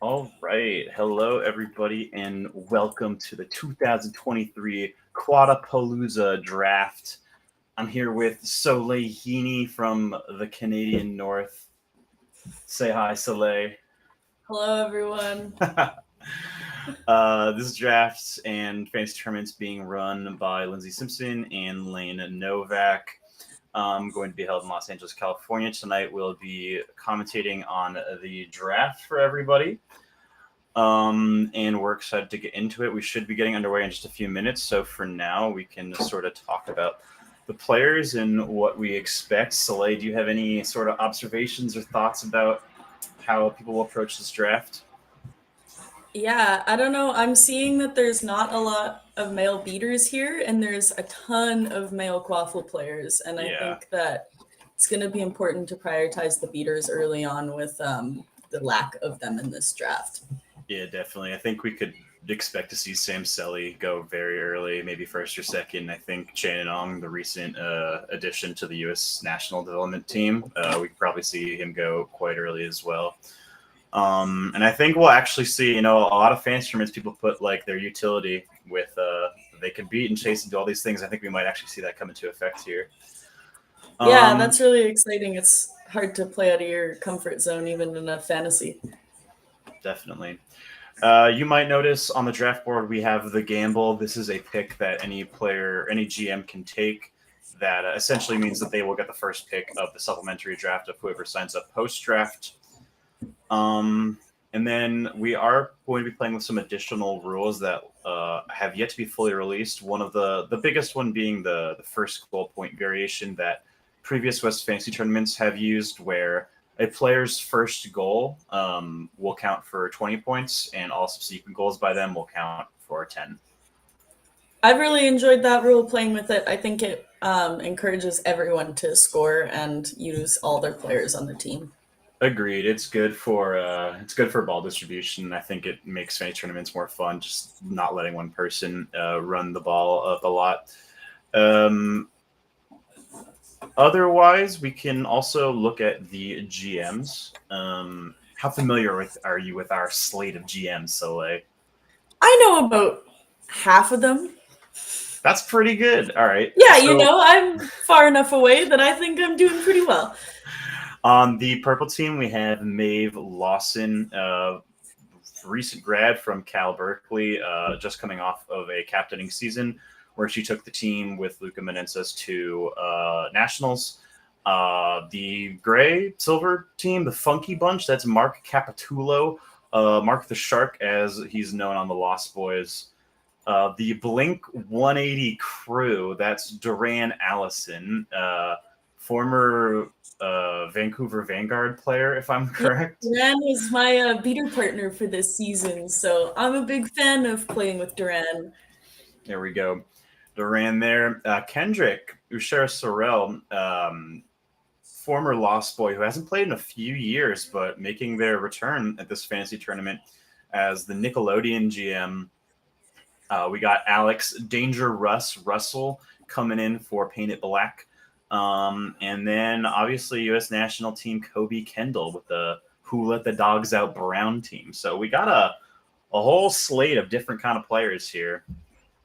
All right. Hello, everybody, and welcome to the 2023 Quadapalooza draft. I'm here with Soleil Heaney from the Canadian North. Say hi, Soleil. Hello, everyone. This draft and fantasy tournaments being run by Lindsay Simpson and Lane Novak. Going to be held in Los Angeles, California. Tonight we'll be commentating on the draft for everybody. And we're excited to get into it. We should be getting underway in just a few minutes. So for now, we can sort of talk about the players and what we expect. Soleil, do you have any sort of observations or thoughts about how people will approach this draft? Yeah, I don't know. I'm seeing that there's not a lot of male beaters here, and there's a ton of male quaffle players. And I Yeah, think that it's going to be important to prioritize the beaters early on with the lack of them in this draft. yeah, definitely. I think we could expect to see Sam Selly go very early, maybe first or second. I think Shannon Ong, the recent addition to the U.S. national development team, we could probably see him go quite early as well. And I think we'll actually see, a lot of fan instruments people put like their utility with they can beat and chase and do all these things. I think we might actually see that come into effect here. Yeah, Um, that's really exciting. It's hard to play out of your comfort zone, even in a fantasy. Definitely. You might notice on the draft board we have the gamble. This is a pick that any player, any GM can take. That essentially means that they will get the first pick of the supplementary draft of whoever signs up post draft. Um, and then we are going to be playing with some additional rules that have yet to be fully released. One of the biggest one being the first goal point variation that previous West Fantasy tournaments have used, where a player's first goal will count for 20 points, and all subsequent goals by them will count for 10. I've really enjoyed that rule playing with it. I think it encourages everyone to score and use all their players on the team. Agreed. It's good for ball distribution. I think it makes fantasy tournaments more fun. Just not letting one person run the ball up a lot. Um, Otherwise, we can also look at the GMs. How familiar are you with our slate of GMs, Soleil? I know about half of them. That's pretty good. All right. Yeah, So I'm far enough away that I think I'm doing pretty well. on the purple team, we have Maeve Lawson, recent grad from Cal Berkeley, just coming off of a captaining season where she took the team with Luca Menendez to nationals. The gray silver team, the Funky Bunch, that's Mark Capitullo, Mark the Shark, as he's known on the Lost Boys. The Blink 180 crew, that's Duran Allison, former Vancouver Vanguard player, if I'm Yeah, correct. Duran was my beater partner for this season, so I'm a big fan of playing with Duran. There we go. Duran there. Kendrick, Ushara Sorrell, former Lost Boy who hasn't played in a few years, but making their return at this fantasy tournament as the Nickelodeon GM. We got Alex Danger Russell coming in for Paint It Black. And then obviously U.S. national team Kobe Kendall with the Who Let the Dogs Out Brown team. So we got a whole slate of different kind of players here.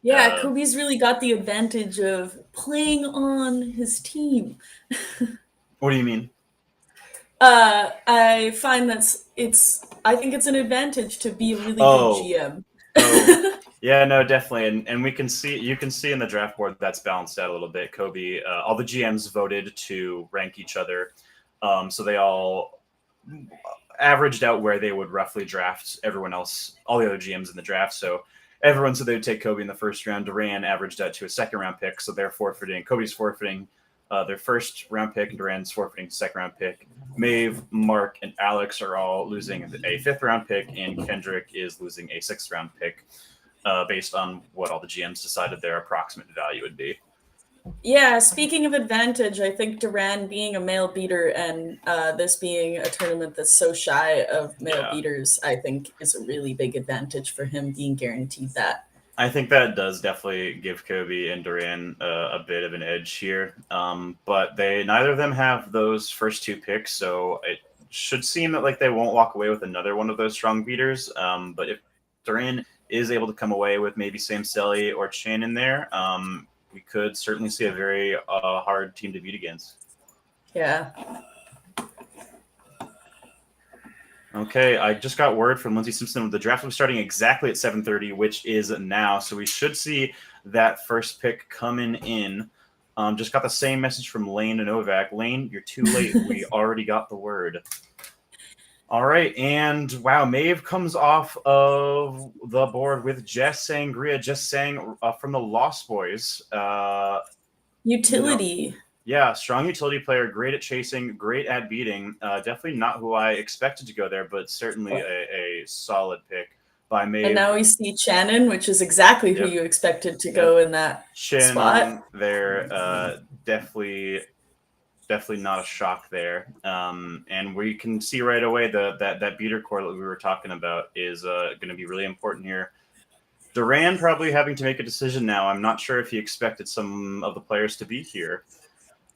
Yeah, Uh, Kobe's really got the advantage of playing on his team. what do you mean? I find I think it's an advantage to be a really good Oh, GM. oh, yeah, no, definitely, and we can see you can see in the draft board that's balanced out a little bit. Kobe, all the GMs voted to rank each other, so they all averaged out where they would roughly draft everyone else, all the other GMs in the draft. So everyone said they would take Kobe in the first round. Duran averaged out to a second round pick, so they're forfeiting. Kobe's forfeiting their first round pick, and Duran's forfeiting second round pick. Maeve, Mark, and Alex are all losing a fifth round pick, and Kendrick is losing a sixth round pick based on what all the GMs decided their approximate value would be. Yeah, speaking of advantage, I think Duran being a male beater and this being a tournament that's so shy of male Yeah, beaters, I think is a really big advantage for him being guaranteed that. I think that does definitely give Kobe and Duran a bit of an edge here. But they neither of them have those first two picks, so it should seem that like they won't walk away with another one of those strong beaters. But if Duran is able to come away with maybe Sam Selly or Chan in there, we could certainly see a very hard team to beat against. Yeah. Okay, I just got word from Lindsay Simpson. The draft will be starting exactly at 7:30, which is now. So we should see that first pick coming in. Just got the same message from Lane and Novak. Lane, you're too late. We already got the word. All right, and wow, Maeve comes off of the board with Jess Sangria. Jess Sang from the Lost Boys. Utility. Yeah, strong utility player, great at chasing, great at beating. Definitely not who I expected to go there, but certainly a solid pick by Maeve. And now we see Shannon, which is exactly who you expected to go in that spot. There, definitely not a shock there. And we can see right away that beater core that we were talking about is going to be really important here. Duran probably having to make a decision now. I'm not sure if he expected some of the players to be here.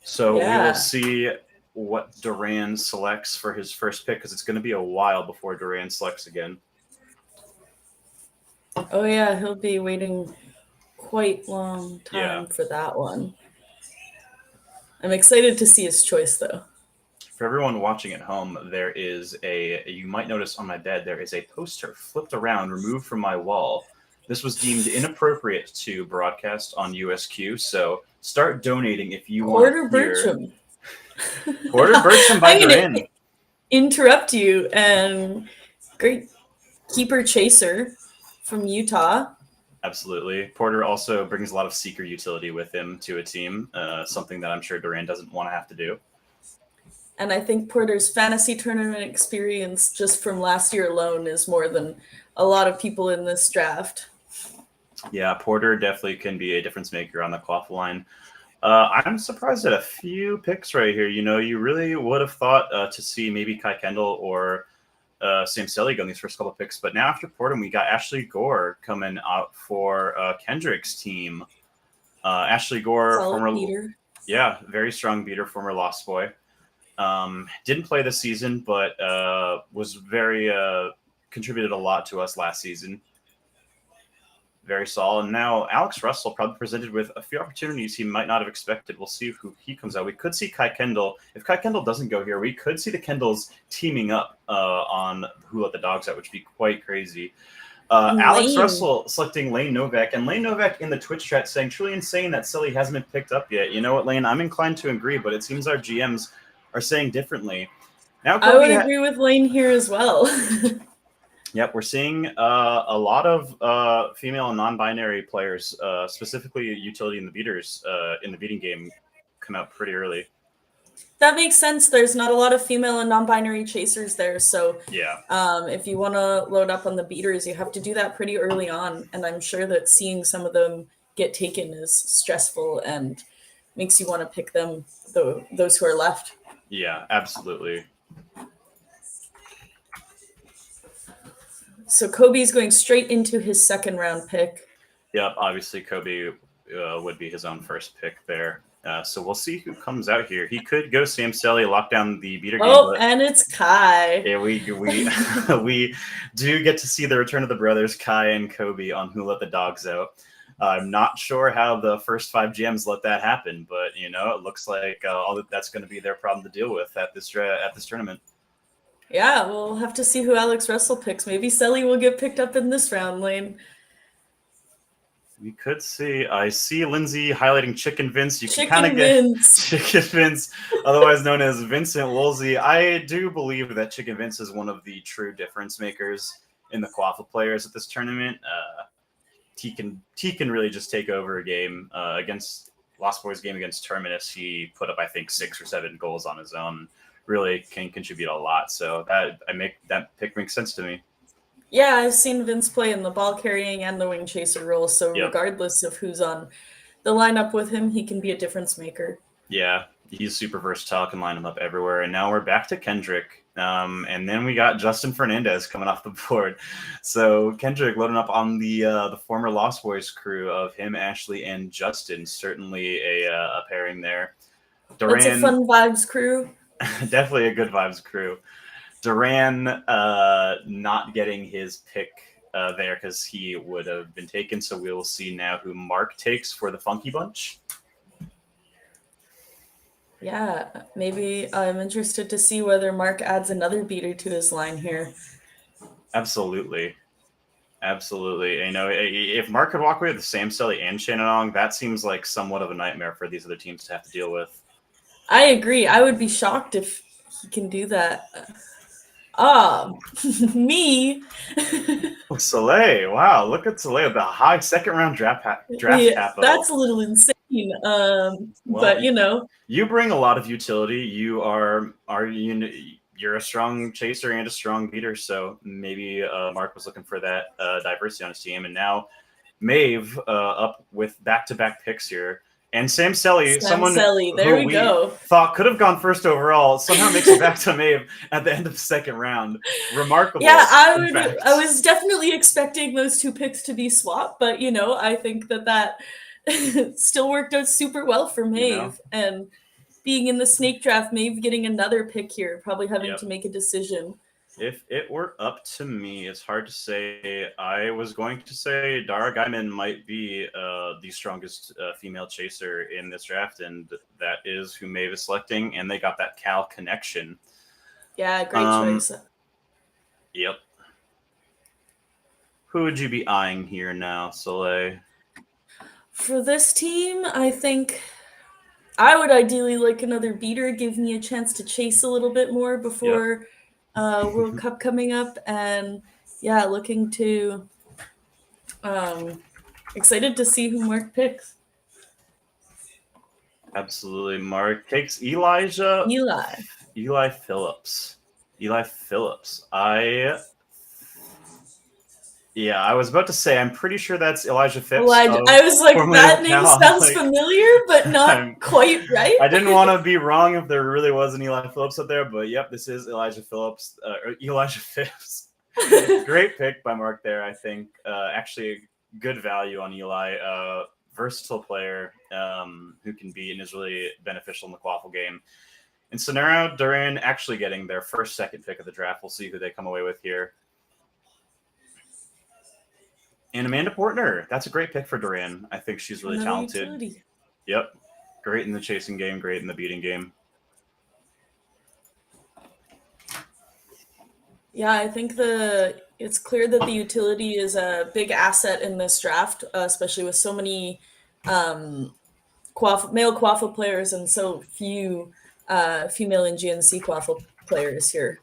So we will see what Duran selects for his first pick, because it's going to be a while before Duran selects again. Oh, yeah, he'll be waiting quite long time for that one. I'm excited to see his choice, though. For everyone watching at home, there is you might notice on my bed, there is a poster flipped around, removed from my wall. This was deemed inappropriate to broadcast on USQ, so start donating if you want to hear. Porter Bertram by Duran. I'm going to interrupt you, and great keeper chaser from Utah. Absolutely. Porter also brings a lot of seeker utility with him to a team, something that I'm sure Duran doesn't want to have to do. And I think Porter's fantasy tournament experience just from last year alone is more than a lot of people in this draft. Yeah, Porter definitely can be a difference maker on the quaffle line. I'm surprised at a few picks right here. You really would have thought to see maybe Kai Kendall or Sam Selly go in these first couple of picks. But now after Porter, we got Ashley Gore coming out for Kendrick's team. Ashley Gore, former beater. Yeah, very strong beater, former Lost Boy. Didn't play this season, but was very contributed a lot to us last season. Very solid. And now Alex Russell probably presented with a few opportunities he might not have expected. We'll see who he comes out. We could see Kai Kendall. If Kai Kendall doesn't go here, we could see the Kendalls teaming up on Who Let the Dogs Out, which would be quite crazy. Alex Russell selecting Lane Novak. And Lane Novak in the Twitch chat saying, truly insane that Silly hasn't been picked up yet. You know what, Lane? I'm inclined to agree, but it seems our GMs are saying differently. Now, I would agree with Lane here as well. Yep, we're seeing a lot of female and non-binary players, specifically utility in the beaters in the beating game, come out pretty early. That makes sense. There's not a lot of female and non-binary chasers there, so yeah. If you want to load up on the beaters, you have to do that pretty early on, and I'm sure that seeing some of them get taken is stressful and makes you want to pick them, those who are left. Yeah, absolutely. So Kobe's going straight into his second round pick. Yep, obviously Kobe would be his own first pick there. So we'll see who comes out here. He could go Sam Selly, lock down the beater game. Oh, and it's Kai. Yeah, we do get to see the return of the brothers, Kai and Kobe, on Who Let the Dogs Out. I'm not sure how the first 5 GMs let that happen, but it looks like that's going to be their problem to deal with at this tournament. Yeah, we'll have to see who Alex Russell picks. Maybe Selly will get picked up in this round, Lane. We could see. I see Lindsay highlighting Chicken Vince. You can kind of get Chicken Vince, otherwise known as Vincent Woolsey. I do believe that Chicken Vince is one of the true difference makers in the quaffle players at this tournament. He can really just take over a game against Lost Boys game against Terminus. He put up, I think, 6 or 7 goals on his own. Really can contribute a lot. So that pick makes sense to me. Yeah, I've seen Vince play in the ball carrying and the wing chaser role. So regardless of who's on the lineup with him, he can be a difference maker. Yeah, he's super versatile, can line him up everywhere. And now we're back to Kendrick. And then we got Justin Fernandez coming off the board. So Kendrick loading up on the former Lost Boys crew of him, Ashley, and Justin. Certainly a pairing there. Duran, that's a fun vibes crew. Definitely a good vibes crew. Duran not getting his pick there because he would have been taken. So we will see now who Mark takes for the Funky Bunch. Yeah, maybe I'm interested to see whether Mark adds another beater to his line here. Absolutely. Absolutely. You know, if Mark could walk away with Sam Sully and Shannonong, that seems like somewhat of a nightmare for these other teams to have to deal with. I agree. I would be shocked if he can do that. Ah, me. Soleil, wow, look at Soleil, the high second round draft Yeah, capital. that's a little insane. Well, But you know, you bring a lot of utility. You're a strong chaser and a strong beater, so maybe Mark was looking for that diversity on his team, and now Maeve up with back-to-back picks here, and Sam Selly, Sam someone Selly, there who we we go. thought could have gone first overall, somehow makes it back to Maeve at the end of the second round. Remarkable. Yeah, in fact. I was definitely expecting those two picks to be swapped, but you know, I think that still worked out super well for Maeve. You know? And being in the snake draft, Maeve getting another pick here, probably having Yep. to make a decision. If it were up to me, it's hard to say. I was going to say Dara Gaiman might be the strongest female chaser in this draft, and that is who Maeve is selecting, and they got that Cal connection. Yeah, great choice. Yep. Who would you be eyeing here now, Soleil? For this team, I think I would ideally like another beater, give me a chance to chase a little bit more before World Cup coming up, and yeah, looking to excited to see who Mark picks. Absolutely. Mark takes Elijah. Eli Phillips. Eli Phillips. Yeah, I was about to say, I'm pretty sure that's Elijah Phipps. I was like, that name sounds like, familiar, but not quite right. I didn't want to be wrong if there really was an Eli Phillips up there, but yep, this is Elijah Phillips, or Elijah Phipps. Great pick by Mark there, I think. Actually, good value on Eli. Versatile player who can be and is really beneficial in the quaffle game. And so now Duran actually getting their second pick of the draft. We'll see who they come away with here. And Amanda Portner, that's a great pick for Duran. I think she's really talented. Utility. Yep. Great in the chasing game, great in the beating game. Yeah, I think it's clear that the utility is a big asset in this draft, especially with so many male quaffle players and so few female and GNC quaffle players here.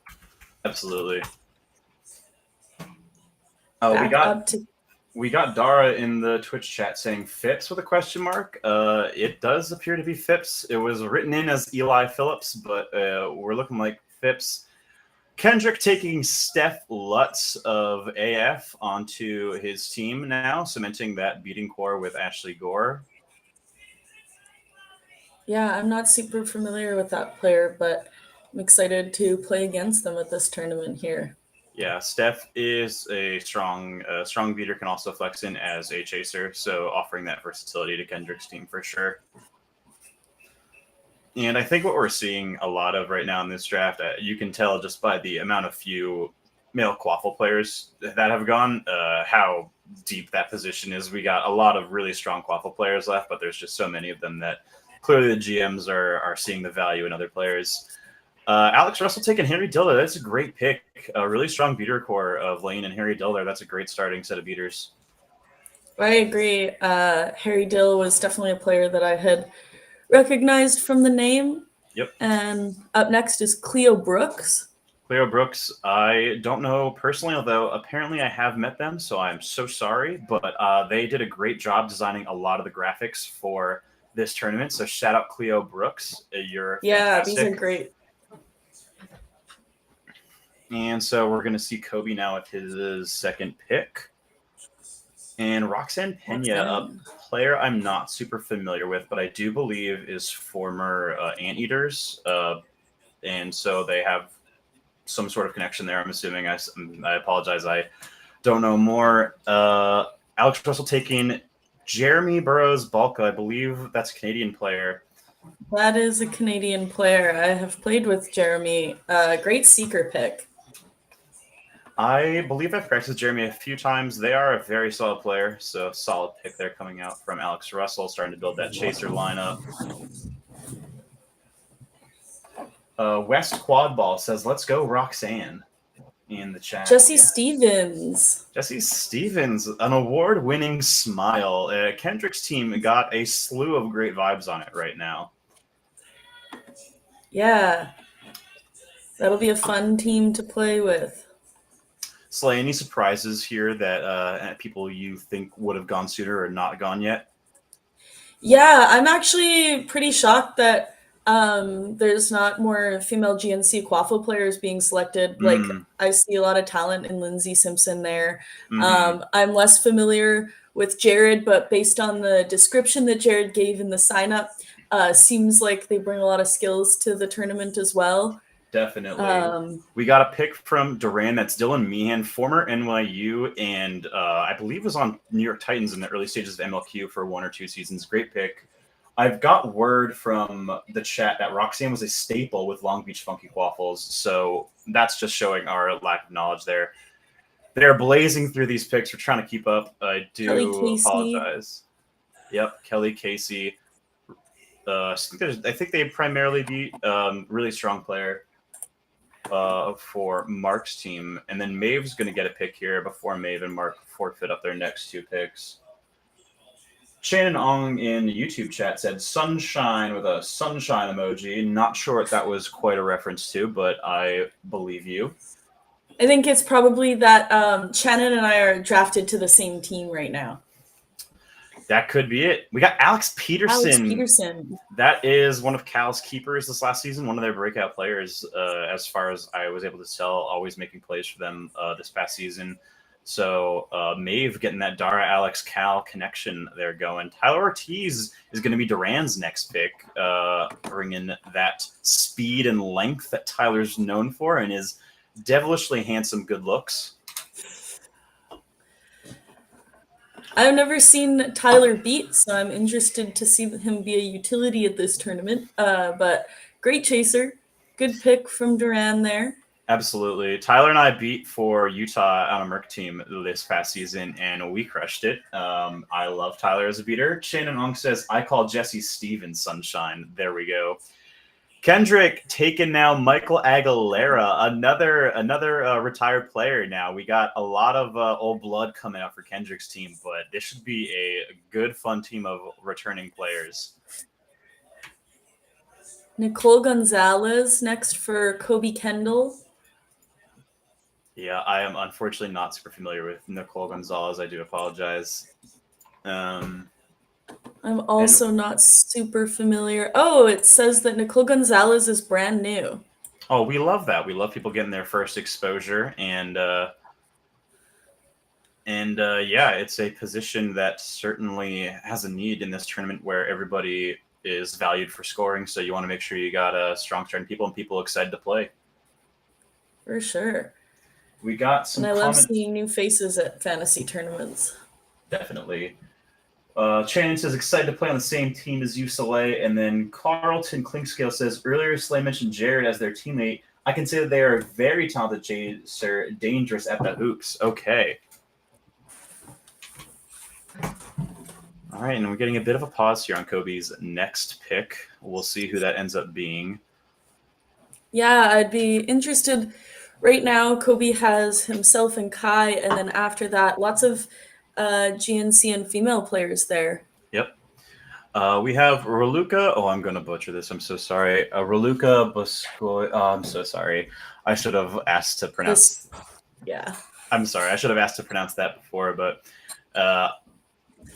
Absolutely. Oh, we got Dara in the Twitch chat saying Phipps with a question mark. It does appear to be Phipps. It was written in as Eli Phillips, but we're looking like Phipps. Kendrick taking Steph Lutz of AF onto his team now, cementing that beating core with Ashley Gore. Yeah, I'm not super familiar with that player, but I'm excited to play against them at this tournament here. Yeah, Steph is a strong beater, can also flex in as a chaser, so offering that versatility to Kendrick's team for sure. And I think what we're seeing a lot of right now in this draft, you can tell just by the amount of few male quaffle players that have gone, how deep that position is. We got a lot of really strong quaffle players left, but there's just so many of them that clearly the GMs are seeing the value in other players. Alex Russell taking Henry Diller. That's a great pick. A really strong beater core of Lane and Harry Diller. That's a great starting set of beaters. I agree. Harry Dill was definitely a player that I had recognized from the name. Yep. And up next is Cleo Brooks. Cleo Brooks, I don't know personally, although apparently I have met them, so I'm so sorry. But they did a great job designing a lot of the graphics for this tournament. So shout out Cleo Brooks. You're fantastic. These are great. And so we're going to see Kobe now with his second pick. And Roxanne Pena, a player I'm not super familiar with, but I do believe is former Anteaters. And so they have some sort of connection there, I'm assuming. I apologize, I don't know more. Alex Russell taking Jeremy Burroughs Balka. I believe that's a Canadian player. That is a Canadian player. I have played with Jeremy. Great seeker pick. I believe I've practiced Jeremy a few times. They are a very solid player, so solid pick there coming out from Alex Russell, starting to build that chaser lineup. West Quadball says, "Let's go, Roxanne." In the chat, Jesse Stevens. Jesse Stevens, an award-winning smile. Kendrick's team got a slew of great vibes on it right now. Yeah, that'll be a fun team to play with. Slay, any surprises here that people you think would have gone sooner or not gone yet? Yeah, I'm actually pretty shocked that there's not more female GNC Quaffle players being selected. Like, I see a lot of talent in Lindsay Simpson there. I'm less familiar with Jared, but based on the description that Jared gave in the sign up, seems like they bring a lot of skills to the tournament as well. Definitely. We got a pick from Duran. That's Dylan Meehan, former NYU, and I believe was on New York Titans in the early stages of MLQ for 1 or 2 seasons. Great pick. I've got word from the chat that Roxanne was a staple with Long Beach Funky Waffles, so that's just showing our lack of knowledge there. They're blazing through these picks. We're trying to keep up. I do apologize. Yep, Kelly Casey. I think they primarily beat really strong player for Mark's team, and then Maeve's going to get a pick here before Maeve and Mark forfeit up their next 2 picks. Shannon Ong in the YouTube chat said sunshine with a sunshine emoji. Not sure what that was quite a reference to, but I believe you. I think it's probably that Shannon and I are drafted to the same team right now. That could be it. We got Alex Peterson. That is one of Cal's keepers this last season, one of their breakout players, as far as I was able to tell, always making plays for them this past season. So Maeve getting that Dara, Alex, Cal connection there going. Tyler Ortiz is going to be Duran's next pick, bringing that speed and length that Tyler's known for and his devilishly handsome good looks. I've never seen Tyler beat, so I'm interested to see him be a utility at this tournament. But great chaser. Good pick from Duran there. Absolutely. Tyler and I beat for Utah on a Merc team this past season, and we crushed it. I love Tyler as a beater. Shannon Ong says, I call Jesse Stevens sunshine. There we go. Kendrick taking now Michael Aguilera, another retired player now. We got a lot of old blood coming out for Kendrick's team, but this should be a good, fun team of returning players. Nicole Gonzalez next for Kobe Kendall. Yeah, I am unfortunately not super familiar with Nicole Gonzalez. I do apologize. I'm also not super familiar. Oh, it says that Nicole Gonzalez is brand new. Oh, we love that. We love people getting their first exposure, and yeah, it's a position that certainly has a need in this tournament where everybody is valued for scoring. So you want to make sure you got a strong starting people and people excited to play. For sure. We got some. And I love seeing new faces at fantasy tournaments. Definitely. Shannon says, excited to play on the same team as you, Soleil. And then Carlton Clinkscale says, earlier Slay mentioned Jared as their teammate. I can say that they are a very talented chaser, dangerous at the hoops. Okay. All right, and we're getting a bit of a pause here on Kobe's next pick. We'll see who that ends up being. Yeah, I'd be interested. Right now, Kobe has himself and Kai, and then after that, lots of GNC and female players there. Yep. We have Raluca. Oh, I'm going to butcher this. I'm so sorry. Raluca Boscoy. Oh, I'm so sorry. I should have asked to pronounce. Yeah. I'm sorry. I should have asked to pronounce that before. But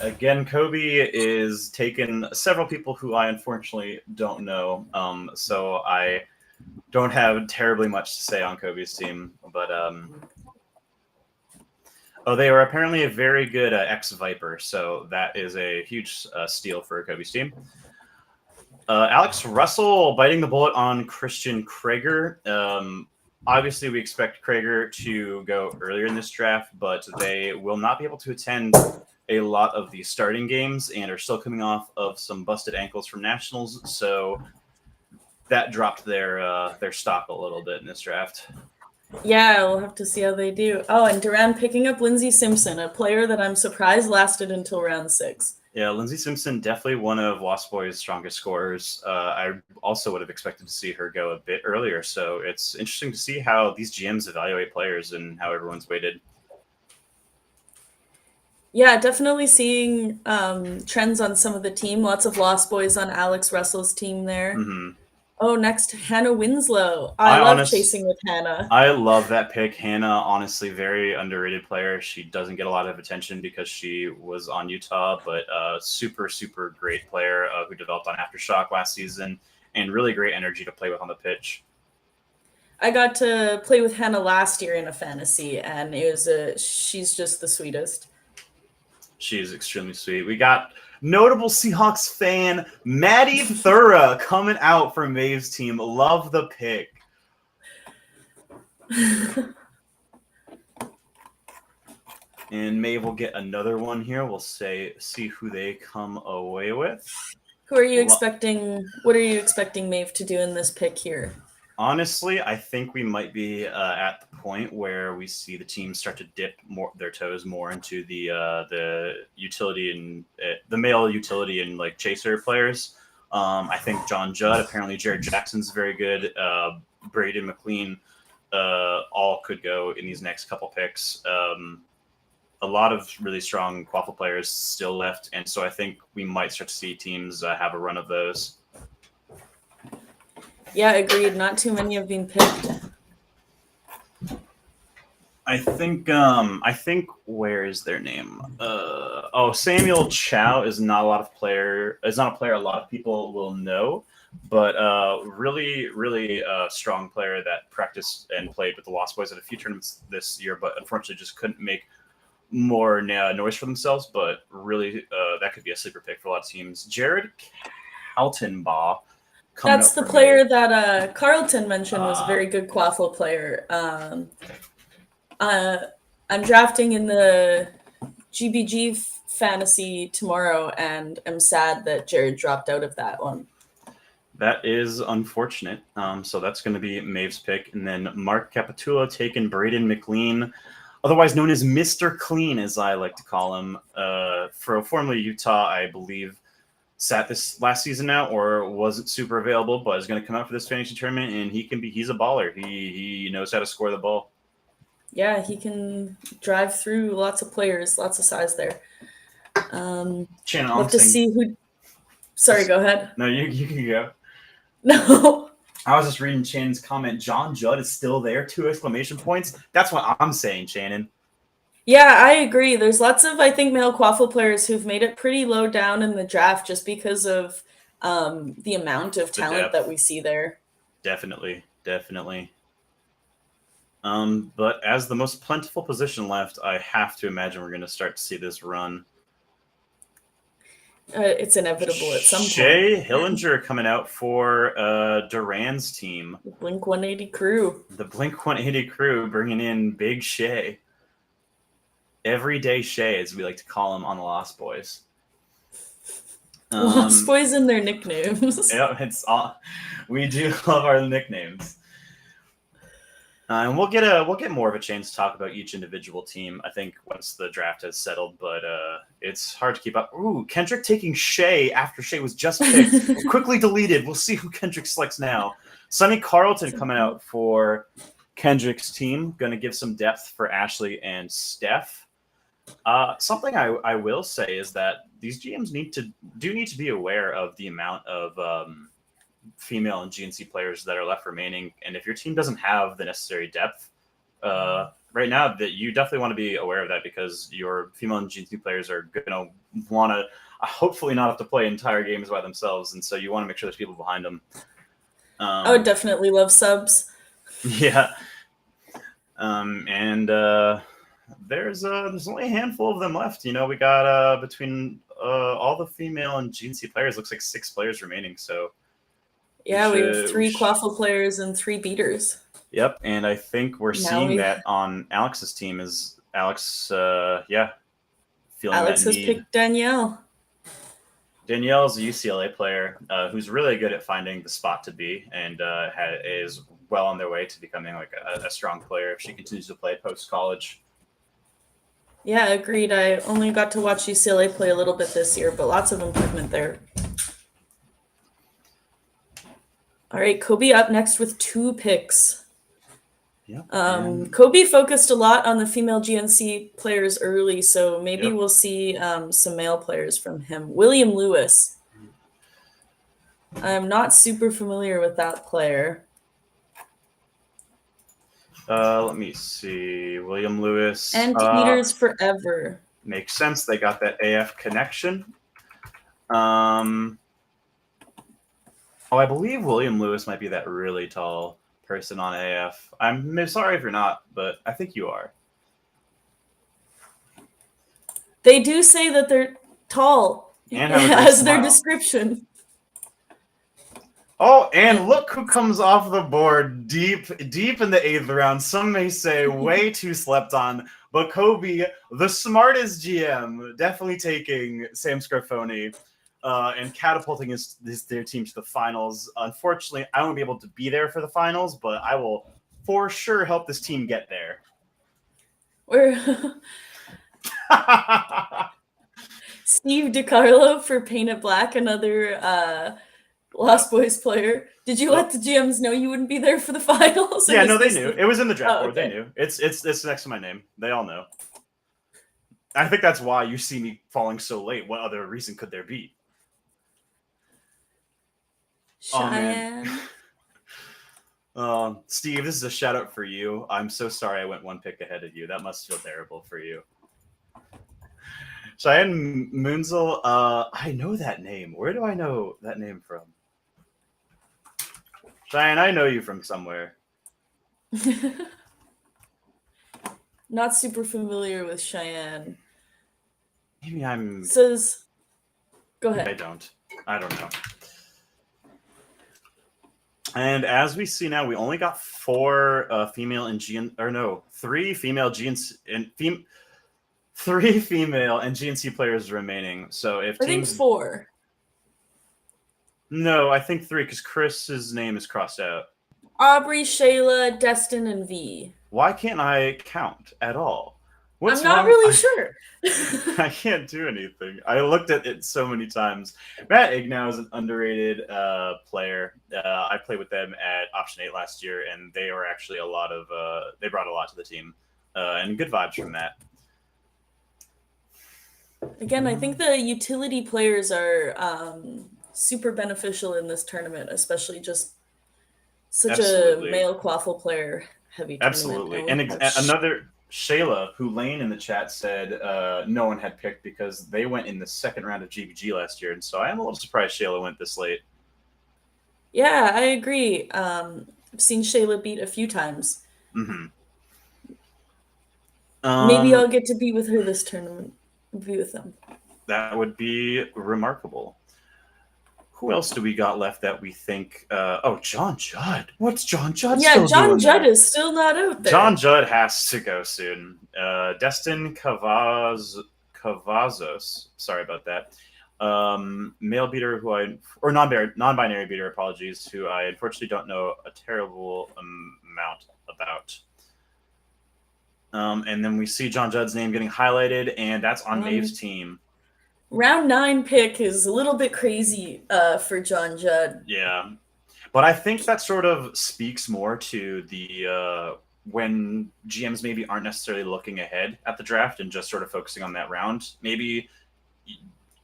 again, Kobe is taking several people who I unfortunately don't know. So I don't have terribly much to say on Kobe's team. But they are apparently a very good ex-Viper, so that is a huge steal for Kobe's team. Alex Russell biting the bullet on Christian Krager. Obviously, we expect Krager to go earlier in this draft, but they will not be able to attend a lot of the starting games and are still coming off of some busted ankles from nationals, so that dropped their stock a little bit in this draft. Yeah, we'll have to see how they do. Oh, and Duran picking up Lindsey Simpson, a player that I'm surprised lasted until round 6. Yeah, Lindsey Simpson, definitely one of Lost Boys' strongest scorers. I also would have expected to see her go a bit earlier, so it's interesting to see how these GMs evaluate players and how everyone's weighted. Yeah, definitely seeing trends on some of the team. Lots of Lost Boys on Alex Russell's team there. Mm-hmm. Oh, next, Hannah Winslow. I love chasing with Hannah. I love that pick. Hannah, honestly, very underrated player. She doesn't get a lot of attention because she was on Utah, but super, super great player who developed on Aftershock last season and really great energy to play with on the pitch. I got to play with Hannah last year in a fantasy, and she's just the sweetest. She is extremely sweet. We got notable Seahawks fan Maddie Thura coming out for Maeve's team. Love the pick. And Maeve will get another one here. We'll see who they come away with. Who are you expecting? What are you expecting Maeve to do in this pick here? Honestly, I think we might be at the point where we see the teams start to dip their toes more into the utility and the male utility and like chaser players. I think John Judd, apparently Jared Jackson's very good. Braden McLean, all could go in these next couple picks. A lot of really strong quaffle players still left, and so I think we might start to see teams have a run of those. Yeah, agreed. Not too many have been picked. I think where is their name? Samuel Chow is not a player a lot of people will know, but really, really strong player that practiced and played with the Lost Boys at a few tournaments this year, but unfortunately just couldn't make more noise for themselves. But really, that could be a sleeper pick for a lot of teams. Jared Kaltenbaugh. That's the player that Carlton mentioned was a very good quaffle player. I'm drafting in the GBG fantasy tomorrow, and I'm sad that Jared dropped out of that one. That is unfortunate. So that's going to be Maeve's pick. And then Mark Capitula taking Braden McLean, otherwise known as Mr. Clean, as I like to call him, for formerly Utah, I believe. Sat this last season now, or wasn't super available, but is going to come out for this fantasy tournament, and he's a baller. He knows how to score the ball. Yeah, he can drive through lots of players, lots of size there. Love to see who. Sorry, go ahead. No, you can go. No. I was just reading Shannon's comment. John Judd is still there, 2 exclamation points. That's what I'm saying, Shannon. Yeah, I agree. There's lots of, I think, male quaffle players who've made it pretty low down in the draft just because of the amount of talent that we see there. Definitely. But as the most plentiful position left, I have to imagine we're going to start to see this run. It's inevitable at some point. Shay Hillinger coming out for Duran's team. The Blink 180 crew. The Blink 180 crew bringing in Big Shay. Everyday Shay, as we like to call him on the Lost Boys. Lost Boys and their nicknames. Yeah, we do love our nicknames. And we'll get more of a chance to talk about each individual team, I think, once the draft has settled, but it's hard to keep up. Ooh, Kendrick taking Shay after Shay was just picked. Quickly deleted. We'll see who Kendrick selects now. Sonny Carlton coming out for Kendrick's team. Going to give some depth for Ashley and Steph. Something I will say is that these GMs need to be aware of the amount of female and GNC players that are left remaining, and if your team doesn't have the necessary depth right now, that you definitely want to be aware of that, because your female and GNC players are going to want to hopefully not have to play entire games by themselves, and so you want to make sure there's people behind them. I would definitely love subs. Yeah, and there's only a handful of them left. You know, we got between all the female and GNC players, looks like 6 players remaining. So yeah, we have 3 quaffle players and 3 beaters. Yep, and I think we're seeing that on Alex's team. Is Alex, feeling Alex that has need. picked Danielle. Danielle's a UCLA player who's really good at finding the spot to be, and is well on their way to becoming like a strong player if she continues to play post college. Yeah, agreed. I only got to watch UCLA play a little bit this year, but lots of improvement there. All right, Kobe up next with 2 picks. Yep. Kobe focused a lot on the female GNC players early, so maybe Yep. we'll see some male players from him. William Lewis. I'm not super familiar with that player. Let me see. William Lewis. Anteaters forever. Makes sense. They got that AF connection. I believe William Lewis might be that really tall person on AF. I'm sorry if you're not, but I think you are. They do say that they're tall And have a great as their smile. description. Oh, and look who comes off the board deep in the 8th round. Some may say way too slept on, but Kobe, the smartest GM, definitely taking Sam Scarfoni and catapulting their team to the finals. Unfortunately, I won't be able to be there for the finals, but I will for sure help this team get there. Steve DiCarlo for Paint It Black, another Lost Boys player. Did you let the GMs know you wouldn't be there for the finals? Yeah, no, they knew. It was in the draft board. Okay. They knew. It's next to my name. They all know. I think that's why you see me falling so late. What other reason could there be? Cheyenne. Steve, this is a shout out for you. I'm so sorry I went 1 pick ahead of you. That must feel terrible for you. Cheyenne Moonzel, I know that name. Where do I know that name from? Cheyenne, I know you from somewhere. Not super familiar with Cheyenne. Maybe I'm. Says, go ahead. I don't know. And as we see now, we only got 4 female and three female and GNC players remaining. So if I think 4. No, I think 3 because Chris's name is crossed out. Aubrey, Shayla, Destin, and V. Why can't I count at all? I'm not really sure. I can't do anything. I looked at it so many times. Matt Ignow is an underrated player. I played with them at Option 8 last year, and they were actually they brought a lot to the team. And good vibes from Matt. Again, I think the utility players are super beneficial in this tournament, especially just such a male quaffle player heavy tournament. Absolutely. And another Shayla, who Lane in the chat said no one had picked because they went in the 2nd round of GBG last year. And so I am a little surprised Shayla went this late. Yeah, I agree. I've seen Shayla beat a few times. Mm-hmm. Maybe I'll get to be with her this tournament. Be with them. That would be remarkable. Who else do we got left that we think? John Judd. What's John Judd? Yeah, John Judd is still not out there. John Judd has to go soon. Destin Cavazos. Sorry about that. Male beater non-binary beater. Apologies, who I unfortunately don't know a terrible amount about. And then we see John Judd's name getting highlighted, and that's on Maeve's team. Round 9 pick is a little bit crazy for John Judd. Yeah, but I think that sort of speaks more to the when GMs maybe aren't necessarily looking ahead at the draft and just sort of focusing on that round. Maybe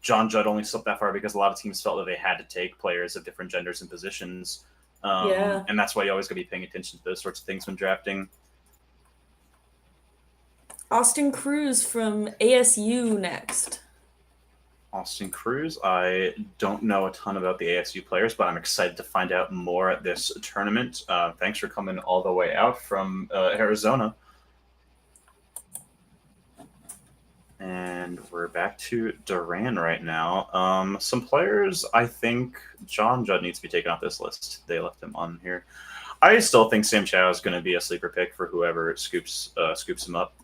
John Judd only slipped that far because a lot of teams felt that they had to take players of different genders and positions. And that's why you always got to be paying attention to those sorts of things when drafting. Austin Cruz from ASU next. Austin Cruz. I don't know a ton about the ASU players, but I'm excited to find out more at this tournament. Thanks for coming all the way out from Arizona. And we're back to Duran right now. Some players, I think John Judd needs to be taken off this list. They left him on here. I still think Sam Chow is going to be a sleeper pick for whoever scoops him up.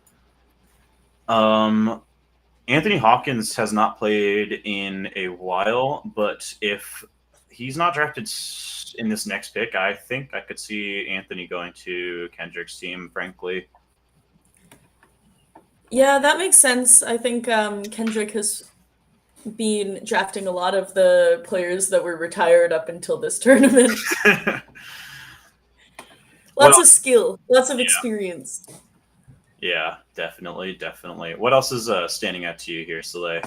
Anthony Hawkins has not played in a while, but if he's not drafted in this next pick, I think I could see Anthony going to Kendrick's team, frankly. Yeah, that makes sense. I think Kendrick has been drafting a lot of the players that were retired up until this tournament. What Lots else? of skill, lots of Yeah, experience. yeah, definitely, definitely. What else is standing out to you here, Soleil?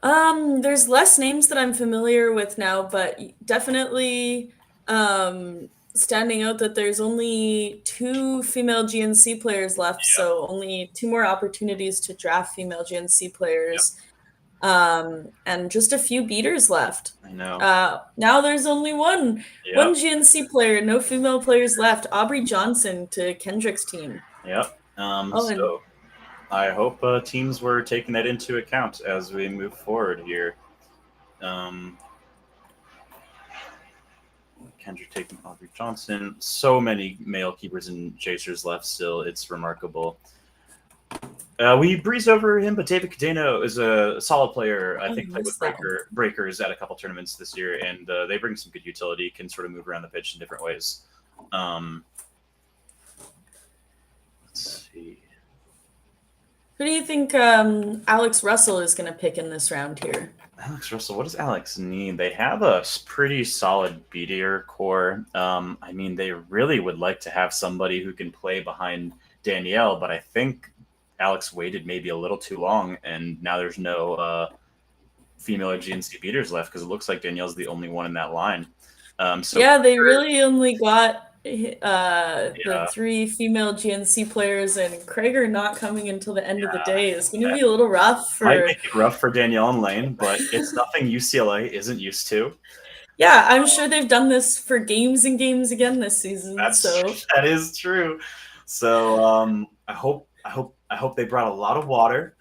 There's less names that I'm familiar with now, but definitely standing out that there's only two female GNC players left, Yeah, so only two more opportunities to draft female GNC yeah, players, and just a few beaters left. I know. Now there's only one Yep, GNC player, no female players left. Aubrey Johnson to Kendrick's team. yep. Oh, and So I hope teams were taking that into account as we move forward here. Um, Kendrick taking Aubrey Johnson. So many male keepers and chasers left still. It's remarkable. We breezed over him, but David Cadeno is a solid player. I I think played with missed that one. Breakers at a couple tournaments this year, and they bring some good utility. Can sort of move around the pitch in different ways. Um, let's see. Who do you think Alex Russell is going to pick in this round here? Alex Russell, what does Alex need? They have a pretty solid BDR core. I mean, they really would like to have somebody who can play behind Danielle, but I think Alex waited maybe a little too long, and now there's no female GNC beaters left because it looks like Danielle's the only one in that line. So Yeah, they really only got the yeah, three female GNC players, and Krager not coming until the end of the yeah, day is going to that be a little rough might for. make it rough for Danielle and Lane, but it's nothing UCLA isn't used to. Yeah, I'm sure they've done this for games and games again this season. So That is true. So I hope they brought a lot of water.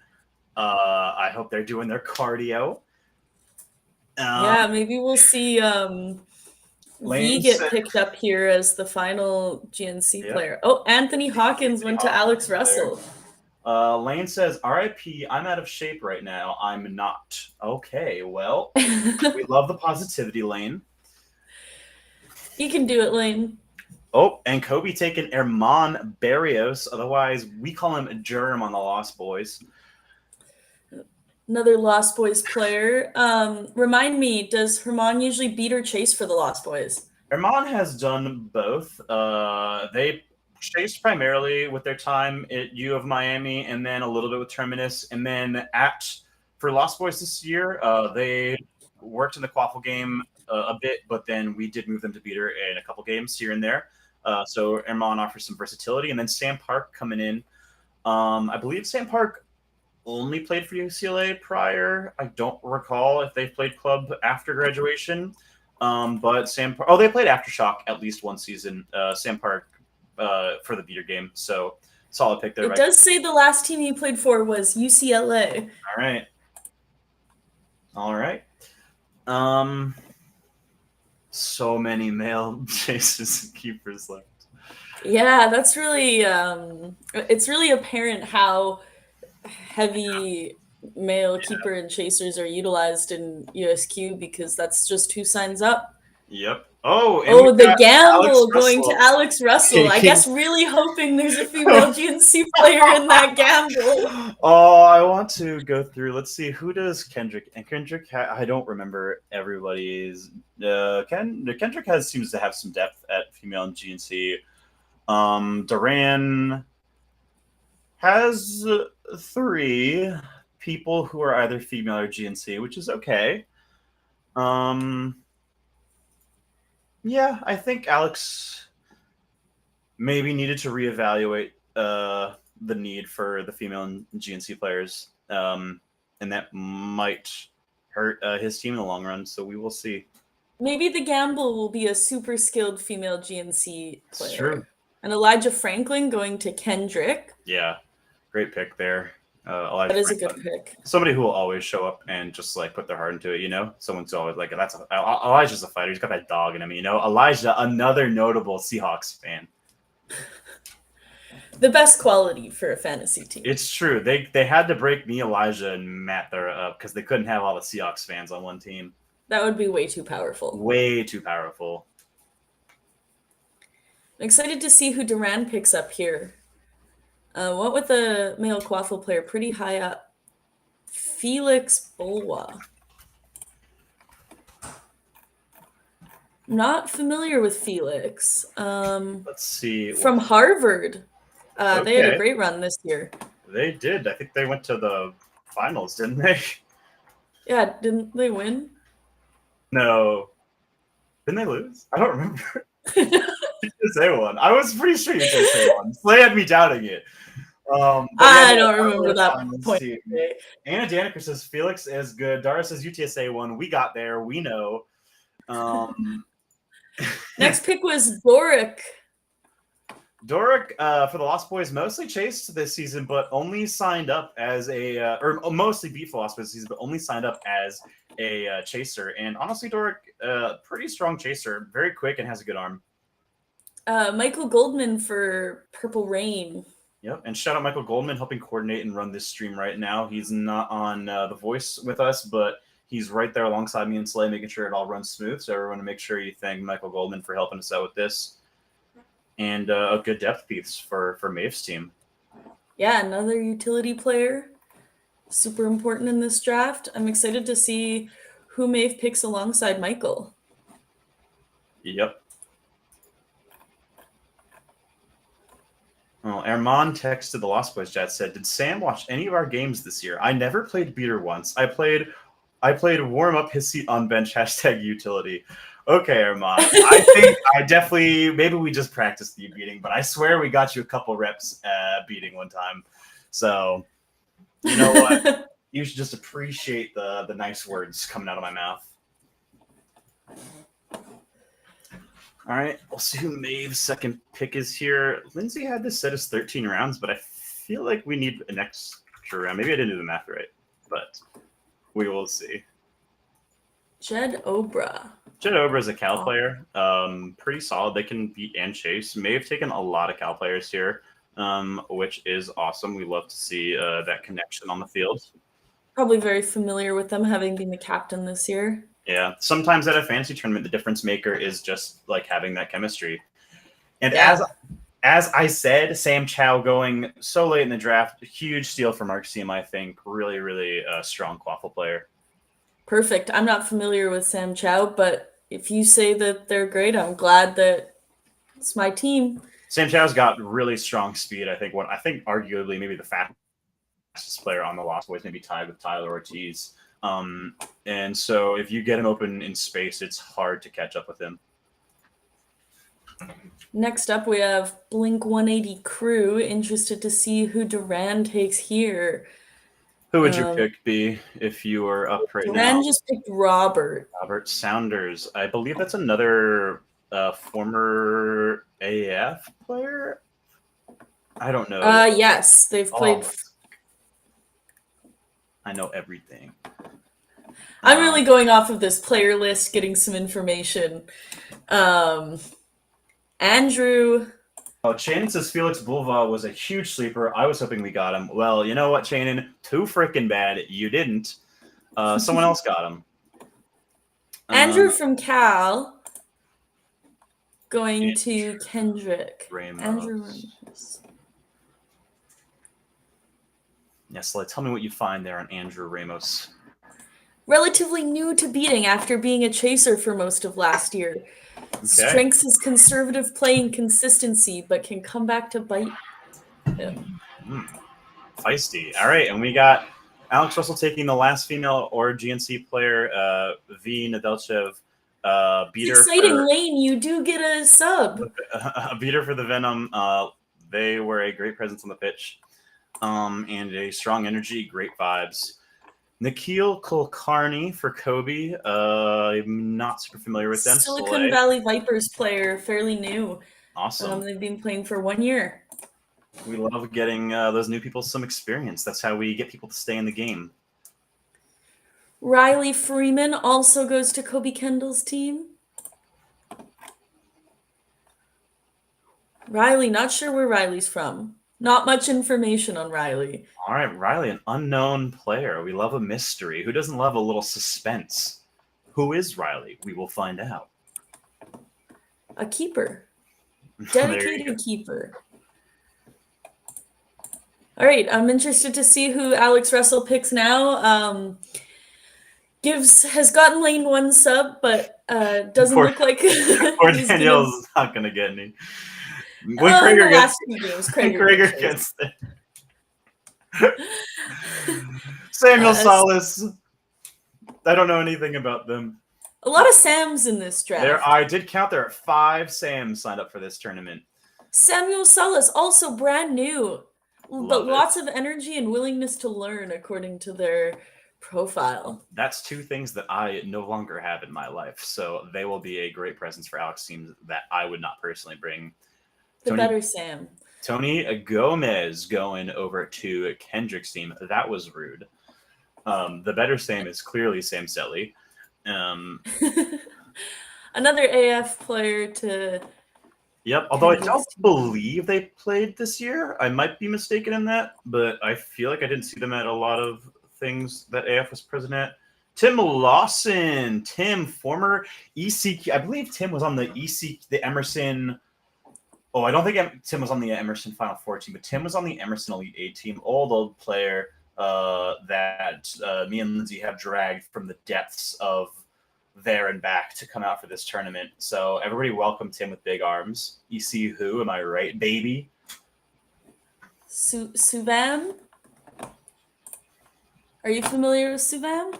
I hope they're doing their cardio. Um, yeah, maybe we'll see V Lane get said, picked up here as the final GNC "Yep, player. Oh, Anthony Hawkins went to Hawkins Alex is there." Russell. Lane says, "R.I.P. I'm out of shape right now. I'm not." Okay, well, we love the positivity, Lane. You can do it, Lane. Oh, and Kobe taking Herman Barrios. Otherwise, we call him Germ on the Lost Boys. Another Lost Boys player. Remind me, does Herman usually beat or chase for the Lost Boys? Herman has done both. They chased primarily with their time at U of Miami, and then a little bit with Terminus, and then for Lost Boys this year, they worked in the Quaffle game a bit, but then we did move them to beater in a couple games here and there. So Herman offers some versatility, and then Sam Park coming in. I believe Sam Park only played for UCLA prior. I don't recall if they played club after graduation. But they played Aftershock at least one season. Sam Park for the beater game. So solid pick there. It does say the last team he played for was UCLA. All right. All right. So many male chasers and keepers left. Yeah, that's really it's really apparent how heavy male keeper and chasers are utilized in USQ because that's just who signs up. Yep. Oh, and Oh, we the got Alex gamble going to Russell Alex Russell. I taking. guess really hoping there's a female GNC player in that gamble. Oh, I want to go through. Let's see, who does Kendrick? And Kendrick, I don't remember everybody's. Kendrick seems to have some depth at female and GNC. Duran has three people who are either female or GNC, which is okay. Yeah, I think Alex maybe needed to reevaluate the need for the female and GNC players, and that might hurt his team in the long run. So we will see. Maybe the gamble will be a super skilled female GNC It's true. player. And Elijah Franklin going to Kendrick. Yeah, great pick there. That is a good pick. Somebody who will always show up and just like put their heart into it. Someone's always like, Elijah's a fighter. He's got that dog in him. Elijah, another notable Seahawks fan. The best quality for a fantasy team. It's true. They had to break me, Elijah, and Matt there up because they couldn't have all the Seahawks fans on one team. That would be way too powerful. Way too powerful. I'm excited to see who Duran picks up here. What with the male quaffle player pretty high up? Felix Bulwa. Not familiar with Felix. Let's see. From Harvard. They had Okay. a great run this year. They did. I think they went to the finals, didn't they? Yeah, didn't they win? No. Didn't they lose? I don't remember. UTSA won. I was pretty sure UTSA won. Slay had me doubting it. I don't remember that point. Anna Daneker says Felix is good. Dara says UTSA won. We got there. We know. Next pick was Doric. Doric, for the Lost Boys, mostly chased this season, but only signed up as a, or mostly beat for Lost Boys this season, but only signed up as a chaser. And honestly, Doric, pretty strong chaser, very quick and has a good arm. Michael Goldman for Purple Rain. Yep, and shout out Michael Goldman helping coordinate and run this stream right now. He's not on The Voice with us, but he's right there alongside me and Slay, making sure it all runs smooth. So everyone, make sure you thank Michael Goldman for helping us out with this. And a good depth piece for Maeve's team. Yeah, another utility player. Super important in this draft. I'm excited to see who Maeve picks alongside Michael. Yep. Well, Armand texted the Lost Boys chat, said, "Did Sam watch any of our games this year? I never played beater once. I played warm up his seat on bench #utility." Okay, Armand. I think I definitely, maybe we just practiced you beating, but I swear we got you a couple reps beating one time. So, you know what? You should just appreciate the nice words coming out of my mouth. All right, we'll see who Maeve's second pick is here. Lindsay had this set as 13 rounds, but I feel like we need an extra round. Maybe I didn't do the math right, but we will see. Jed Obra. Jed Obra is a Cal player. Pretty solid. They can beat and chase. May have taken a lot of Cal players here, which is awesome. We love to see that connection on the field. Probably very familiar with them, having been the captain this year. Yeah, sometimes at a fantasy tournament, the difference maker is just like having that chemistry. And as I said, Sam Chow going so late in the draft, huge steal for Mark Seam, I think. Really, really strong quaffle player. Perfect. I'm not familiar with Sam Chow, but if you say that they're great, I'm glad that it's my team. Sam Chow's got really strong speed. I think arguably maybe the fastest player on the Lost Boys, maybe tied with Tyler Ortiz. And so if you get him open in space, it's hard to catch up with him. Next up, we have Blink 180 Crew. Interested to see who Duran takes here. Who would your pick be if you were up right now? Duran just picked Robert. Robert Saunders. I believe that's another former AAF player. I don't know. Yes, they've played. I know everything. I'm really going off of this player list, getting some information. Andrew. Oh, Shannon says Felix Boulevard was a huge sleeper. I was hoping we got him. Well, you know what, Shannon? Too freaking bad. You didn't. Someone else got him. Andrew from Cal. Going to Kendrick. Ramos. Andrew Ramos. Yes, tell me what you find there on Andrew Ramos. Relatively new to beating after being a chaser for most of last year. Okay. Strengths is conservative play and consistency, but can come back to bite him. Feisty. All right, and we got Alex Russell taking the last female or GNC player, V. Nedelchev. Beater. Exciting lane, you do get a sub. A beater for the Venom. They were a great presence on the pitch. And a strong energy, great vibes. Nikhil Kulkarni for Kobe. I'm not super familiar with them. Silicon Valley Vipers player, fairly new. Awesome. They've been playing for 1 year. We love getting those new people some experience. That's how we get people to stay in the game. Riley Freeman also goes to Kobe Kendall's team. Riley, not sure where Riley's from. Not much information on Riley. All right, Riley, an unknown player. We love a mystery. Who doesn't love a little suspense? Who is Riley? We will find out. A keeper. There you go. Dedicated keeper. All right, I'm interested to see who Alex Russell picks now. Gibbs has gotten lane 1 sub, but doesn't Poor, look like poor he's Danielle's not going to get any. When in the Krager last gets, 2 games, when Krager Krager gets gets there. Samuel uh, Solis. I don't know anything about them. a lot of Sams in this draft. I did count. There are 5 Sams signed up for this tournament. Samuel Solis, also brand new, but Love it. lots of energy and willingness to learn according to their profile. That's 2 things that I no longer have in my life, so they will be a great presence for Alex teams that I would not personally bring. The better Sam. Tony Gomez going over to Kendrick's team. That was rude. The better Sam is clearly Sam Selly. Another AF player to. Yep, although I Kendrick's don't believe they played this year. I might be mistaken in that, but I feel like I didn't see them at a lot of things that AF was present at. Tim Lawson. Tim, former ECQ. I believe Tim was on the the Emerson. Oh, I don't think Tim was on the Emerson Final Four team, but Tim was on the Emerson Elite 8 team. Old player that me and Lindsay have dragged from the depths of there and back to come out for this tournament. So everybody welcome Tim with big arms. You see who? Am I right, baby? Suvam? Are you familiar with Suvam?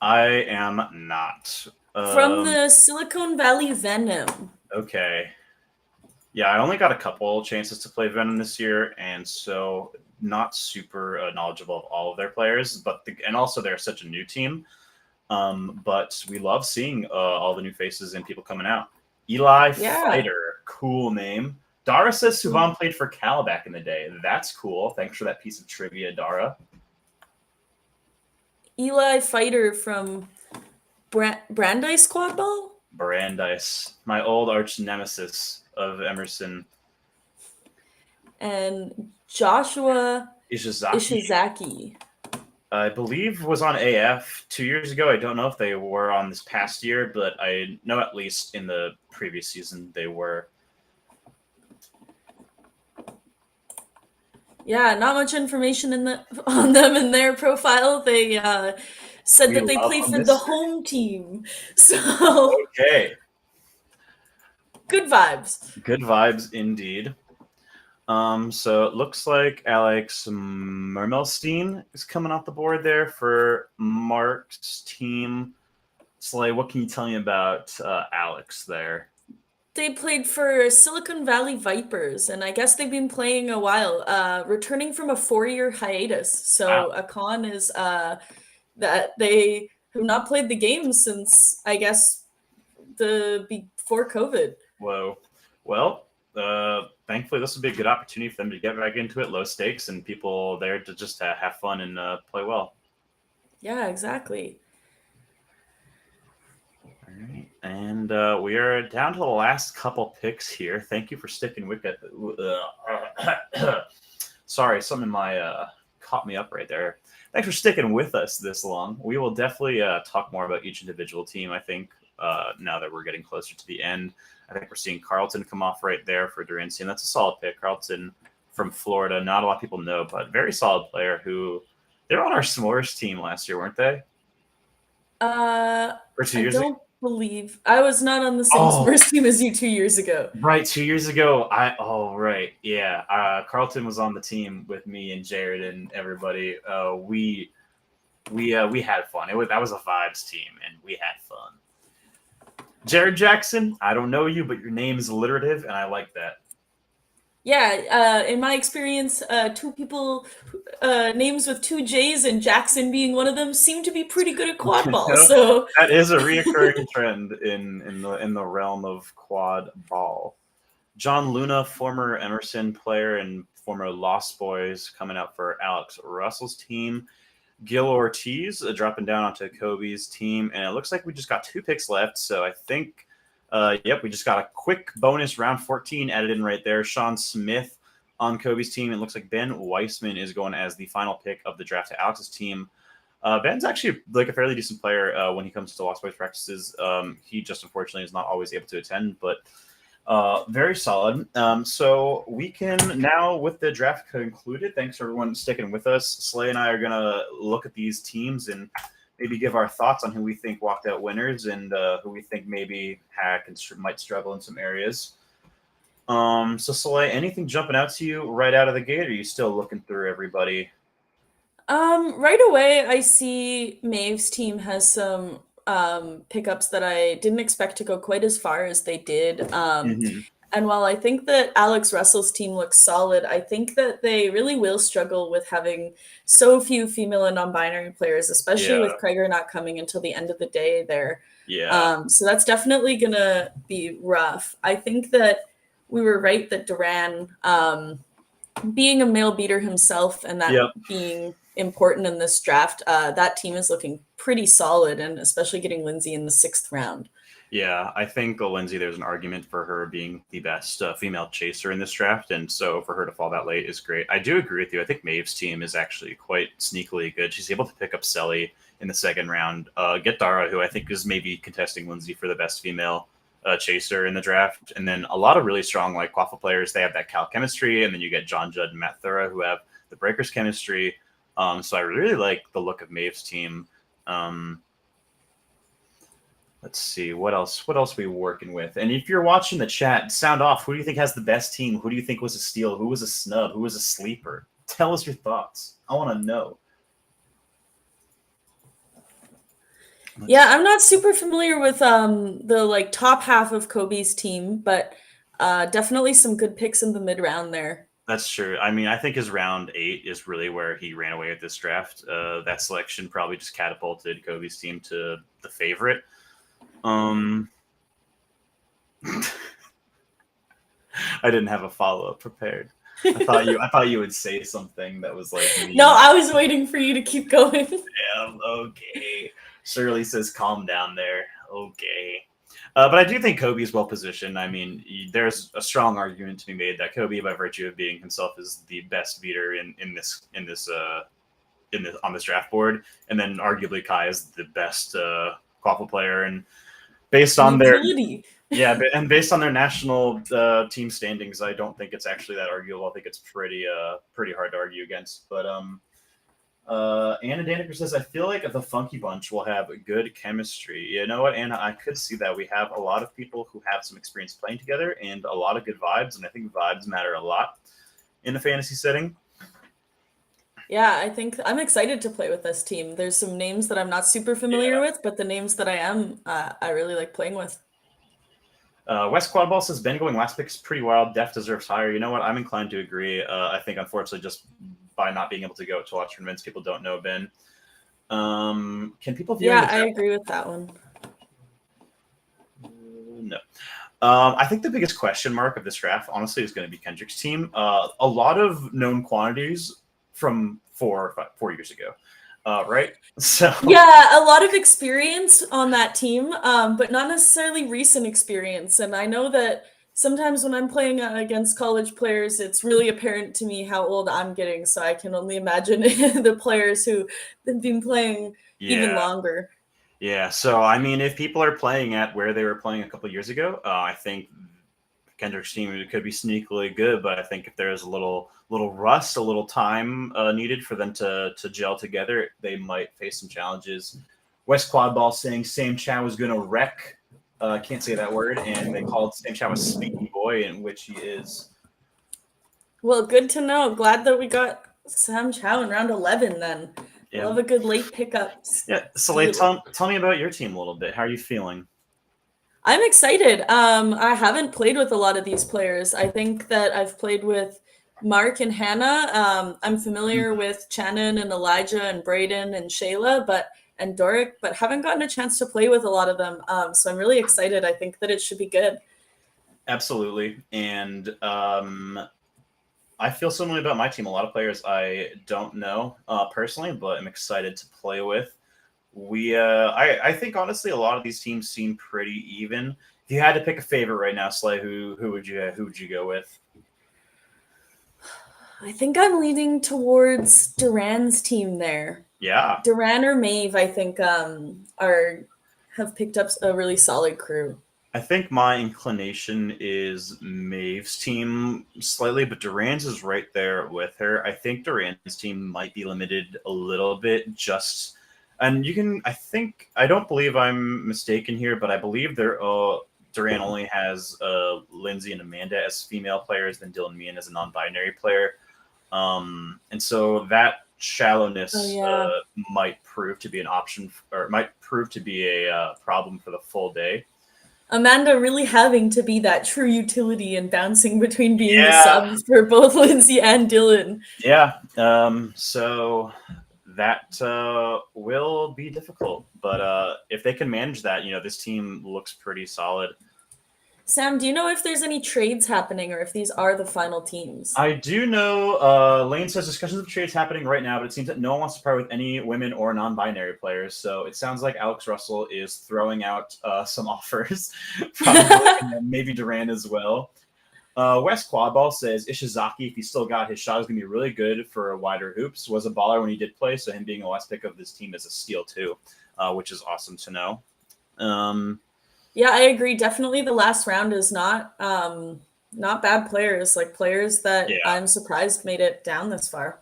I am not. From the Silicon Valley Venom. Okay. Yeah, I only got a couple chances to play Venom this year, and so not super knowledgeable of all of their players. And also they're such a new team. But we love seeing all the new faces and people coming out. Eli Fighter, cool name. Dara says Suvam played for Cal back in the day. That's cool. Thanks for that piece of trivia, Dara. Eli Fighter from Brandeis Quadball? Brandeis, my old arch nemesis of Emerson. And Joshua Ishizaki. I believe was on AF 2 years ago. I don't know if they were on this past year, but I know at least in the previous season they were. Yeah, not much information on them in their profile. They said that they play for the home team. So okay. Good vibes. Good vibes indeed. So it looks like Alex Mermelstein is coming off the board there for Mark's team. Slay, what can you tell me about Alex there? They played for Silicon Valley Vipers, and I guess they've been playing a while, returning from a 4-year hiatus. So a con is that they have not played the game since, I guess, before COVID. Whoa. Well, thankfully this will be a good opportunity for them to get back into it, low stakes, and people there to just have fun and play well. Yeah, exactly. All right, and we are down to the last couple picks here. Thank you for sticking with it. Sorry, something in my caught me up right there. Thanks for sticking with us this long. We will definitely talk more about each individual team, I think, now that we're getting closer to the end. I think we're seeing Carlton come off right there for Durancy, and that's a solid pick. Carlton from Florida, not a lot of people know, but very solid player who they were on our s'mores team last year, weren't they? Or 2 years ago? Believe I was not on the same s'mores team as you 2 years ago. Right, 2 years ago. Right, yeah. Carlton was on the team with me and Jared and everybody. We had fun. That was a vibes team, and we had fun. Jared Jackson, I don't know you, but your name is alliterative, and I like that. Yeah, in my experience, 2 people, names with 2 J's and Jackson being one of them, seem to be pretty good at quad ball. So that is a reoccurring trend in the realm of quad ball. John Luna, former Emerson player and former Lost Boys, coming out for Alex Russell's team. Gil Ortiz dropping down onto Kobe's team, and it looks like we just got 2 picks left. So I think. Yep, we just got a quick bonus round 14 added in right there. Sean Smith on Kobe's team. It looks like Ben Weissman is going as the final pick of the draft to Alex's team. Ben's actually like a fairly decent player when he comes to Lost Boys practices. He just unfortunately is not always able to attend, but very solid. So we can now, with the draft concluded, thanks for everyone sticking with us. Slay and I are going to look at these teams and maybe give our thoughts on who we think walked out winners and who we think maybe might struggle in some areas. So Slay, anything jumping out to you right out of the gate, or are you still looking through everybody? Right away, I see Maeve's team has some pickups that I didn't expect to go quite as far as they did. And while I think that Alex Russell's team looks solid, I think that they really will struggle with having so few female and non-binary players, especially with Krieger not coming until the end of the day there. Yeah. So that's definitely going to be rough. I think that we were right that Duran, being a male beater himself and that being important in this draft, that team is looking pretty solid, and especially getting Lindsay in the 6th round. Yeah, I think Lindsay, there's an argument for her being the best female chaser in this draft, and so for her to fall that late is great. I do agree with you. I think Maeve's team is actually quite sneakily good. She's able to pick up Selly in the 2nd round, get Dara, who I think is maybe contesting Lindsay for the best female chaser in the draft, and then a lot of really strong like Quaffle players. They have that Cal chemistry, and then you get John Judd and Matt Thura who have the Breakers chemistry. So I really like the look of Maeve's team. Let's see what else are we working with. And if you're watching the chat, sound off. Who do you think has the best team? Who do you think was a steal? Who was a snub? Who was a sleeper? Tell us your thoughts. I want to know. Yeah, I'm not super familiar with the like top half of Kobe's team, but definitely some good picks in the mid round there. That's true. I mean, I think his round 8 is really where he ran away with this draft. That selection probably just catapulted Kobe's team to the favorite. I didn't have a follow-up prepared. I thought you would say something that was like mean. No, I was waiting for you to keep going. Yeah, okay. Shirley says calm down there. Okay. But I do think Kobe is well positioned. I mean, there's a strong argument to be made that Kobe, by virtue of being himself, is the best beater on this draft board, and then arguably Kai is the best quaffle player. And based on and based on their national team standings, I don't think it's actually that arguable. I think it's pretty hard to argue against. But Anna Daniker says, I feel like the Funky Bunch will have good chemistry. You know what, Anna? I could see that. We have a lot of people who have some experience playing together and a lot of good vibes, and I think vibes matter a lot in a fantasy setting. Yeah, I think I'm excited to play with this team. There's some names that I'm not super familiar with, but the names that I am, I really like playing with. West Quadball says, Ben going last pick is pretty wild. Def deserves higher. You know what? I'm inclined to agree. I think, unfortunately, just by not being able to go to watch tournaments, people don't know Ben. Can people view? Yeah, I agree with that one. No. I think the biggest question mark of this draft, honestly, is going to be Kendrick's team. A lot of known quantities from 4 years ago, right? So yeah, a lot of experience on that team, but not necessarily recent experience. And I know that sometimes when I'm playing against college players, it's really apparent to me how old I'm getting. So I can only imagine the players who have been playing even longer. Yeah. So, I mean, if people are playing at where they were playing a couple of years ago, I think Kendrick's team could be sneakily good. But I think if there's a little rust, a little time needed for them to gel together, they might face some challenges. West Quadball saying Sam Chow is going to wreck. Can't say that word, and they called Sam Chow a speaking boy, in which he is. Well, good to know. Glad that we got Sam Chow in round 11 then. Yeah. Love a good late pickup. Yeah, so tell me about your team a little bit. How are you feeling? I'm excited. I haven't played with a lot of these players. I think that I've played with Mark and Hannah. I'm familiar with Shannon and Elijah and Braden and Shayla, and Doric, but haven't gotten a chance to play with a lot of them. So I'm really excited. I think that it should be good. Absolutely. And I feel similarly about my team. A lot of players I don't know personally, but I'm excited to play with. I think honestly a lot of these teams seem pretty even. If you had to pick a favorite right now, Slay, who would you go with? I think I'm leaning towards Duran's team there. Yeah, Duran or Maeve, I think, are have picked up a really solid crew. I think my inclination is Maeve's team slightly, but Duran's is right there with her. I think Duran's team might be limited a little bit, just and you can. I think I don't believe I'm mistaken here, but I believe Duran only has Lindsay and Amanda as female players, then Dylan Meehan as a non-binary player, and so that Oh shallowness yeah. might prove to be an option, or might prove to be a problem for the full day. Amanda really having to be that true utility and bouncing between being the Yeah, sub for both Lindsay and Dylan. yeah. So that will be difficult, but if they can manage that, this team looks pretty solid. Sam, do you know if there's any trades happening or if these are the final teams? I do know Lane says discussions of trades happening right now, but it seems that no one wants to part with any women or non-binary players. So it sounds like Alex Russell is throwing out some offers, probably, and then maybe Duran as well. Wes Quadball says Ishizaki, if he still got his shot, is going to be really good for wider hoops. Was a baller when he did play, so him being a last pick of this team is a steal too, which is awesome to know. Yeah, I agree. Definitely the last round is not bad players, like players that Yeah, I'm surprised made it down this far.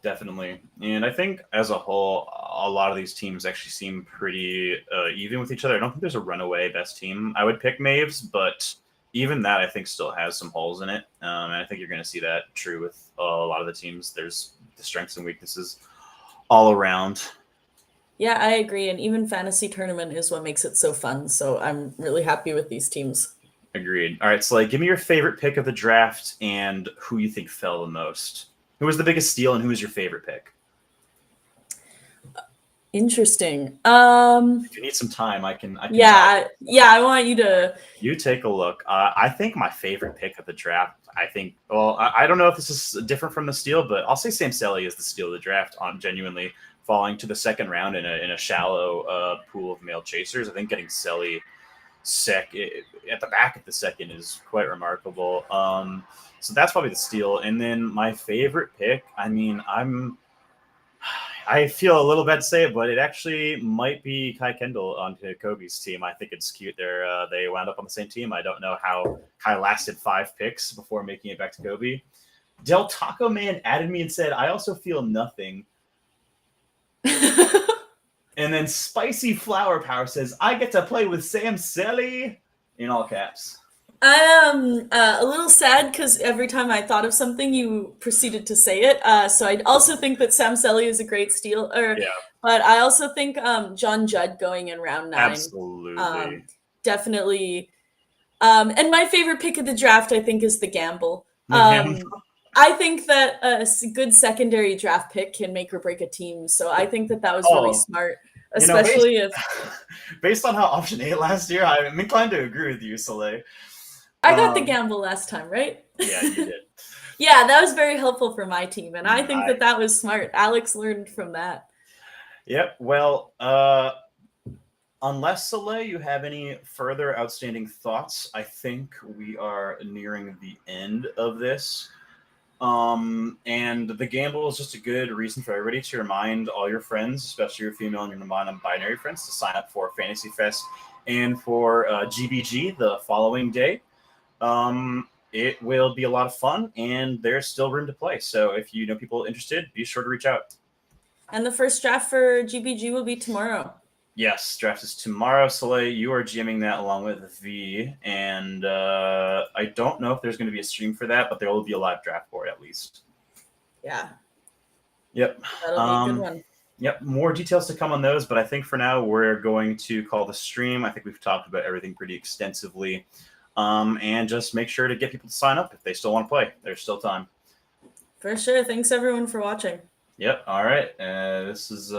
definitely. And I think as a whole, a lot of these teams actually seem pretty even with each other. I don't think there's a runaway best team. I would pick Maves, but even that I think still has some holes in it. And I think you're going to see that true with a lot of the teams. There's the strengths and weaknesses all around. Yeah, I agree. And even fantasy tournament is what makes it so fun. So I'm really happy with these teams. Agreed. All right, so give me your favorite pick of the draft and who you think fell the most. Who was the biggest steal and who was your favorite pick? Interesting. If you need some time, I can. Yeah, I want you to. You take a look. I think my favorite pick of the draft. I think. Well, I don't know if this is different from the steal, but I'll say Sam Selly is the steal of the draft. On genuinely falling to the second round in a shallow pool of male chasers. I think getting Selly at the back of the second is quite remarkable. So that's probably the steal. And then my favorite pick. I mean, I feel a little bad to say it, but it actually might be Kai Kendall onto Kobe's team. I think it's cute. They wound up on the same team. I don't know how Kai lasted 5 picks before making it back to Kobe. Del Taco Man added me and said, "I also feel nothing." And then Spicy Flower Power says, "I get to play with Sam Selly," in all caps. I am a little sad because every time I thought of something, you proceeded to say it. So I also think that Sam Selly is a great steal. Yeah, But I also think John Judd going in round 9, absolutely. definitely. And my favorite pick of the draft, I think, is the gamble. Man. I think that good secondary draft pick can make or break a team. So I think that was really Oh, smart, based, especially if based on how option 8 last year, I'm inclined to agree with you, Soleil. I got the gamble last time, right? Yeah, you did. Yeah, that was very helpful for my team, and I think Nice. that was smart. Alex learned from that. Yep. Well, unless Soleil, you have any further outstanding thoughts, I think we are nearing the end of this. And the gamble is just a good reason for everybody to remind all your friends, especially your female and your non-binary friends, to sign up for Fantasy Fest and for GBG the following day. It will be a lot of fun, and there's still room to play. So if you know people interested, be sure to reach out. And the first draft for GBG will be tomorrow. Yes, draft is tomorrow. Soleil, you are GMing that along with V, and I don't know if there's going to be a stream for that, but there will be a live draft for it at least. Yeah. Yep. That'll be a good one. Yep, more details to come on those, but I think for now we're going to call the stream. I think we've talked about everything pretty extensively. And just make sure to get people to sign up if they still want to play. There's still time. For sure. Thanks everyone for watching. Yep. All right. This is